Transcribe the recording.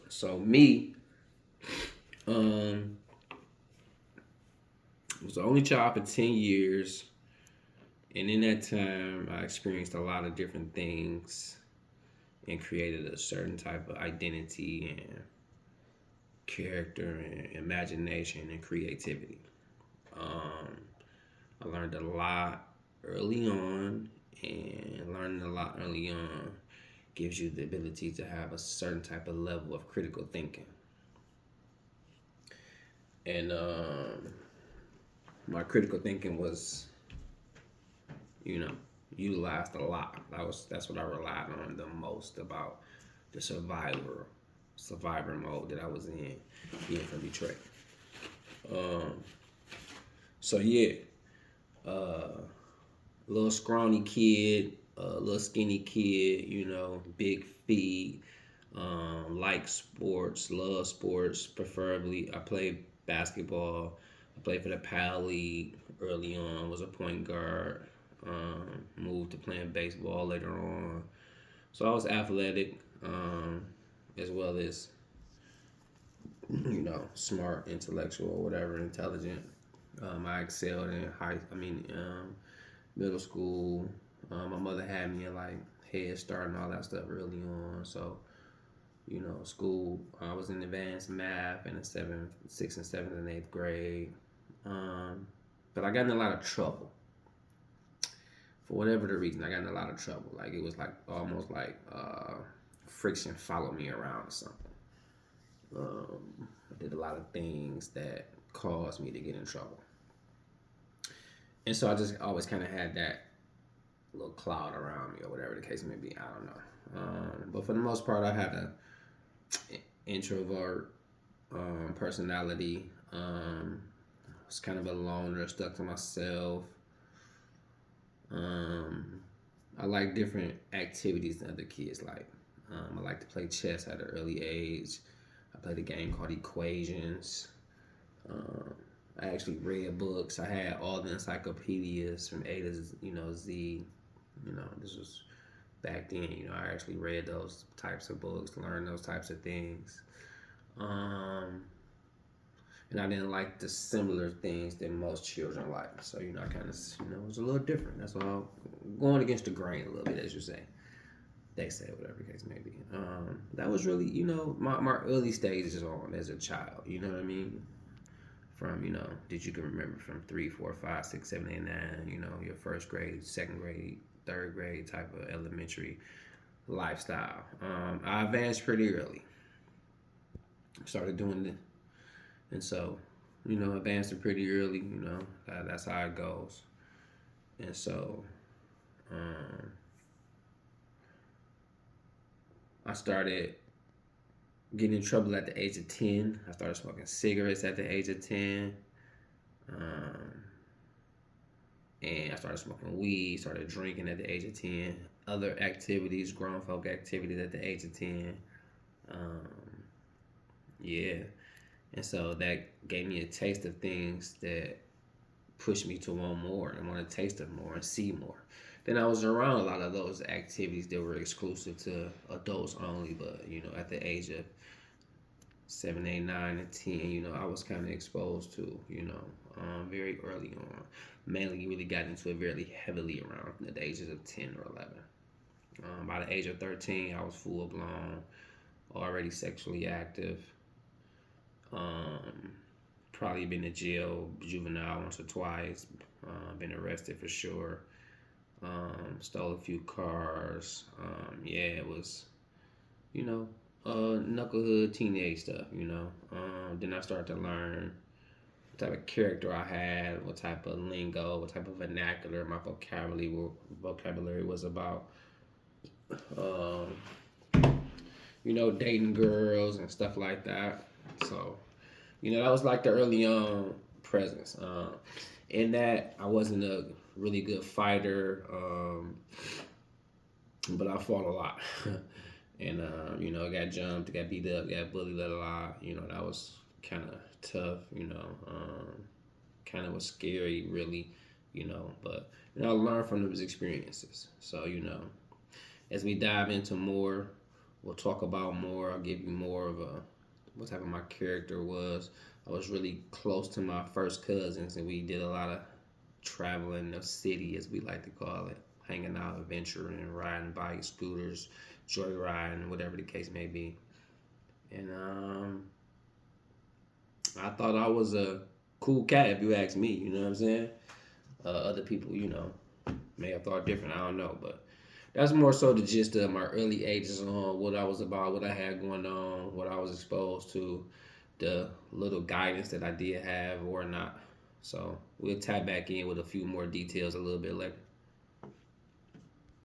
So me, um, was the only child for 10 years, and in that time, I experienced a lot of different things and created a certain type of identity and character and imagination and creativity. Um, I learned a lot early on, and learning a lot early on gives you the ability to have a certain type of level of critical thinking. And my critical thinking was, you know, utilized a lot. That's what I relied on the most about the survivor mode that I was in, being from Detroit. Um, so yeah, little scrawny kid, little skinny kid, big feet, like sports, love sports, preferably. I played basketball. I played for the PAL League early on, was a point guard. Moved to playing baseball later on. So I was athletic, as well as, smart, intellectual, whatever, intelligent. I excelled in middle school. My mother had me in like Head Start and all that stuff early on. So, school, I was in advanced math in the sixth and seventh and eighth grade. Um, but I got in a lot of trouble for whatever the reason. I got in a lot of trouble. Like it was like almost like friction followed me around or something. I did a lot of things that caused me to get in trouble, and so I just always kind of had that little cloud around me or whatever the case may be. I don't know. But for the most part, I had a introvert personality. I was kind of a loner, stuck to myself. Um, I like different activities than other kids like. I like to play chess at an early age. I played a game called Equations. Um, I actually read books. I had all the encyclopedias from A to Z. This was back then. I actually read those types of books, learned those types of things. Um, and I didn't like the similar things that most children like. So I kind of it was a little different. That's all going against the grain a little bit, as you say. They say whatever the case may be. That was really my early stages on as a child. You know what I mean? From that you can remember from 3, 4, 5, 6, 7, 8, 9. Your first grade, second grade, third grade type of elementary lifestyle. I advanced pretty early. Started doing it, and so advanced it pretty early. That's how it goes. And so um, I started getting in trouble at the age of 10. I started smoking cigarettes at the age of 10. Um, and I started smoking weed, started drinking at the age of 10. Other activities, grown folk activities at the age of 10. Um, yeah. And so that gave me a taste of things that pushed me to want more and want to taste of more and see more. Then I was around a lot of those activities that were exclusive to adults only, but at the age of 7, 8, 9, and 10, I was kind of exposed to, very early on. Mainly really got into it very heavily around the ages of 10 or 11. By the age of 13, I was full blown, already sexually active. Um, Probably been to jail, juvenile once or twice. Been arrested for sure. Stole a few cars. Yeah, it was, you know, knucklehood teenage stuff. Then I started to learn what type of character I had, what type of lingo, what type of vernacular my vocabulary was about. Um, Dating girls and stuff like that. So, that was like the early on presence. In that, I wasn't a really good fighter, but I fought a lot. And, got jumped, got beat up, got bullied a lot. That was kind of tough, kind of was scary, really, but, I learned from those experiences. So, as we dive into more, we'll talk about more. I'll give you more of a what type of my character was. I was really close to my first cousins, and we did a lot of traveling the city, as we like to call it, hanging out, adventuring, riding bikes, scooters, joyriding, whatever the case may be. And I thought I was a cool cat, if you ask me. You know what I'm saying? Other people, may have thought different. I don't know, but that's more so the gist of my early ages on what I was about, what I had going on, what I was exposed to, the little guidance that I did have or not. So we'll tie back in with a few more details a little bit later.